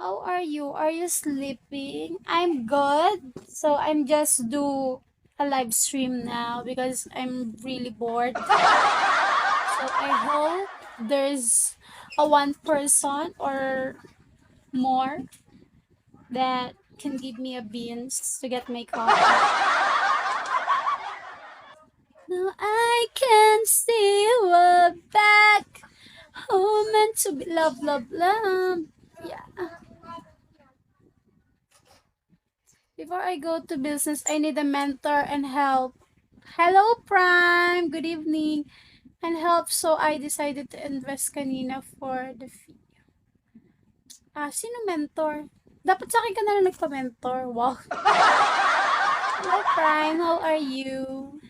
How are you? Are you sleeping? I'm good. So I'm just do a live stream now because I'm really bored. So I hope there's a one person or more that can give me a beans to get my coffee. Now I can see you are back. Oh, meant to be love, love, love. Yeah. Before I go to business, I need a mentor and help. Hello, Prime. Good evening. And help, so I decided to invest kanina for the fee. Sino mentor? Dapat sa akin ka na lang nagpa-mentor. Wow. Hello, Prime. How are you?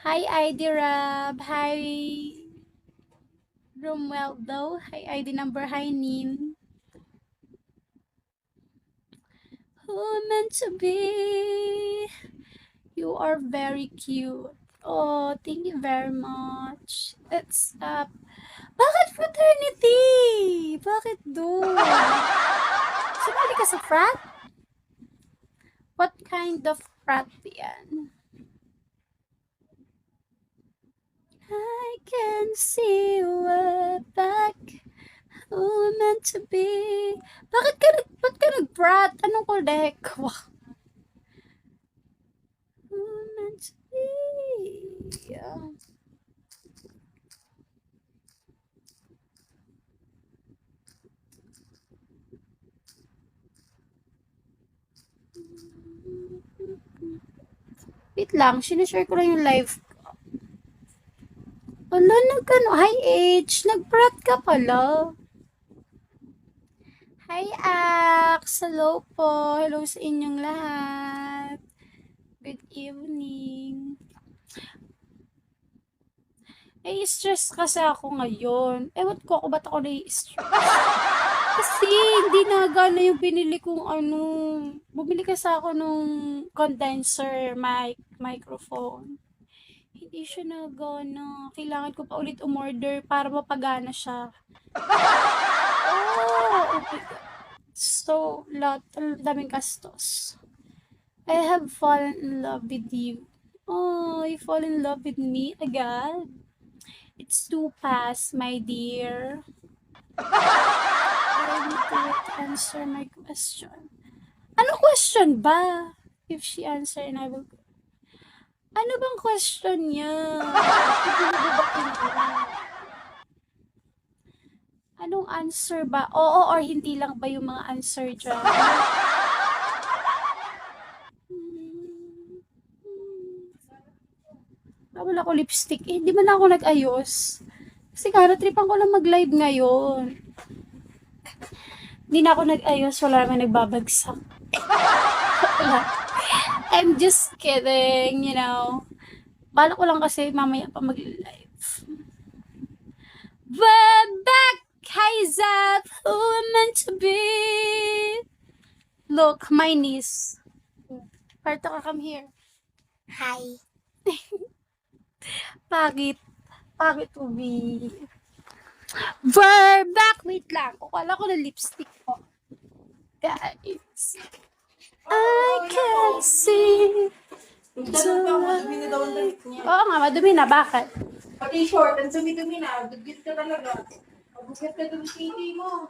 Hi, ID Rab. Hi, Romualdo. Hi, ID number. Hi, Nin. Who meant to be? You are very cute. Oh, thank you very much. It's bakit fraternity? Bakit doon? Sumali ka sa frat? What kind of frat yan? I can see you are back. Who meant to be? Ba't ka nag-frat? Anong kolek? Wow. Who meant to be? Yeah. Wait lang, sinishare ko lang yung live. Wala, hi H, nag-prat ka pala. Hi Ax, hello po, hello sa inyong lahat. Good evening. Stress kasi ako ngayon. Ewan ko ba't ako na-stress. Kasi hindi nagana yung binili kong bumili kasi ako nung condenser microphone. Hindi siya nagana. Kailangan ko pa ulit umorder para mapagana siya. Oh my God. So, daming gastos. I have fallen in love with you. Oh, you fall in love with me agad? It's too fast, my dear. But I need to wait to answer my question. Ano question ba? If she answer and I will go. Ano bang question niya? Anong answer ba? Oo or hindi lang ba yung mga answer dyan? Wala ako lipstick. Hindi man ako nag-ayos. Kasi karatripan ko lang mag-live ngayon. Hindi na ako nag-ayos. Wala naman nagbabagsak. I'm just kidding, you know. Bala ko lang kasi mamaya pa mag-live. We're back! Hi, Zap! Who am meant to be? Look, my niece. Parto ka, come here. Hi. Pagit. Pagit to be. We're back! Wait lang. Kukala ko na lipstick ko. Guys. I can see. Oo nga, madumi na. Bakit? Pati short, ang dumi-dumi na. Dugit ka talaga. Mabugat ka dun TV mo.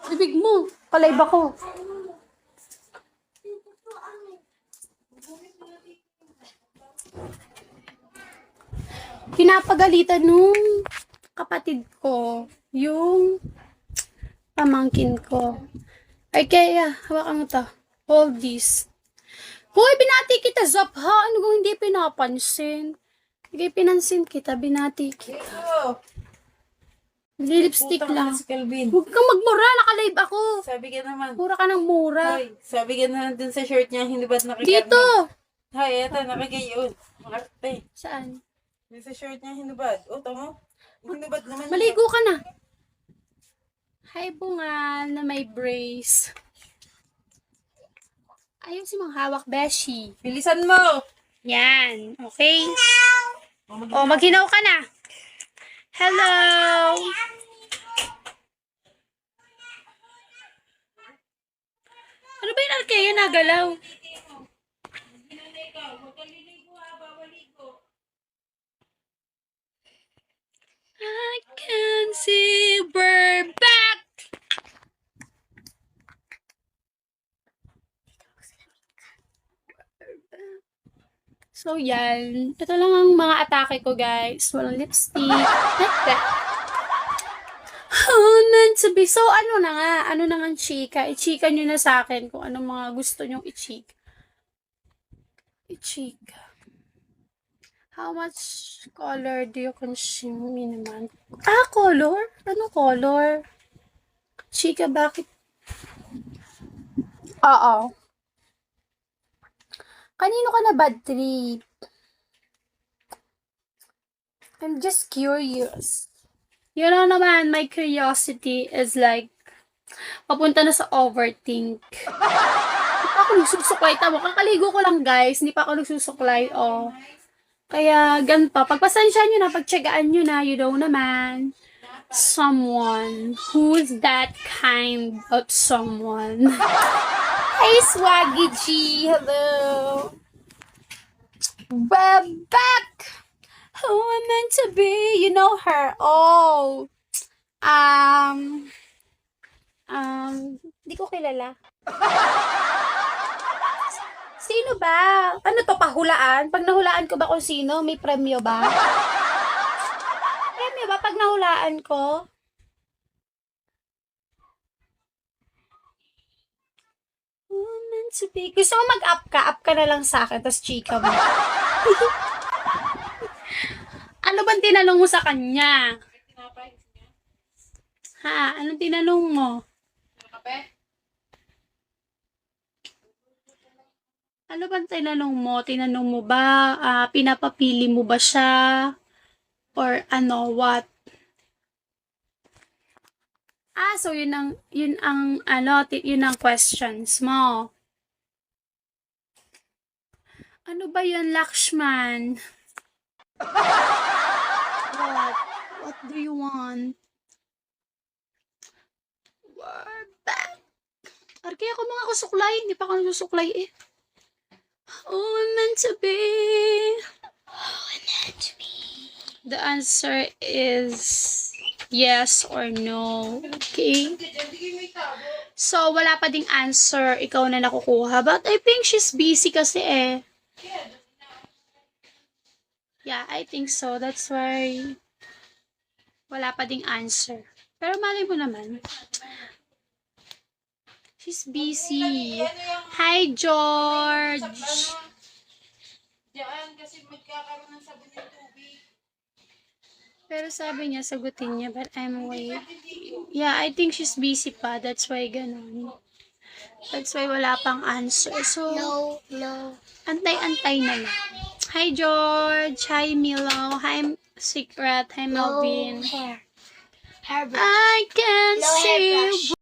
Bibig mo. Palay ba ko? Pinapagalitan nung kapatid ko yung pamangkin ko. Ay, kaya, hawakan mo to. Hold this. Hoy, binati kita, Zap, ha? Ano kung hindi pinapansin? Hindi pinansin kita, binati kita. Lipstick lang. Si Calvin. Huwag kang magmura, nakalive ako. Sabi ka naman. Mura ka ng mura. Hoy, sabi ka naman dun sa shirt niya, hindi ba't nakikita? Dito! Hay, eto, nakikayon. Makarte. Saan? Yung sa shirt niya, hinubad. O, tama? Hinubad naman. Maligo ka na. Hi, bunga na may brace. Ayaw si mga hawak, Beshi. Bilisan mo! Yan. Okay? O, maghinaw ka na. Hello! Kaya nagalaw. Hindi na ikaw. Huwag kang liligo ha. Bawal ligo. I can see we're back. So, yan. Ito lang ang mga atake ko, guys. Walang lipstick. Like that. Oh, meant to be. So, ano na nga? Ano na nga, chika? I-chika nyo na sa akin kung anong mga gusto nyong i-chika. I-chika. How much color do you consume in a month? Ah, color? Ano color? Chika, bakit? Oo. Kanino ka na bad trip? I'm just curious. You know naman, my curiosity is like, papunta na sa overthink. Hindi pa ako nagsusuklay. Tama, kakaligo ko lang, guys. Hindi pa ako nagsusuklay. Oh. Kaya, ganito. Pagpasensya nyo na, pagtsagaan nyo na, you know naman, someone who's that kind of someone. Hey, Swaggy G! Hello! We're back! Who I'm meant to be, you know her. Oh, hindi ko kilala. Sino ba? Ano to, pahulaan? Pag nahulaan ko ba kung sino, may premyo ba? Premyo ba pag nahulaan ko? Who I'm meant to be. Gusto mo mag-up ka na lang sa akin, tas chika mo. Ano bang tinanong mo sa kanya? Tinapay. Ha? Anong tinanong mo? Kape? Ano bang tinanong mo? Tinanong mo ba, pinapapili mo ba siya? Or ano, what? So yun ang questions mo. Ano ba yun, Lakshman? What? What do you want? We're back. Kaya ako mga kusuklay. Hindi pa ako nagsusuklay eh. Oh, I'm meant to be. Oh, I'm meant to be. The answer is yes or no. Okay? So, wala pa ding answer. Ikaw na nakukuha. But I think she's busy kasi eh. Yeah, I think so. That's why wala pa ding answer. Pero malay mo naman. She's busy. Hi, George! Diyan, kasi magkakaroon ng sabon ng tubig. Pero sabi niya, sagutin niya, but I'm waiting. Yeah, I think she's busy pa. That's why ganun. That's why wala pang answer. So, No. antay-antay na lang. Hi, George! Hi, Milo! Hi, Secret! Hi, Melvin! Hair I can No see hairbrush.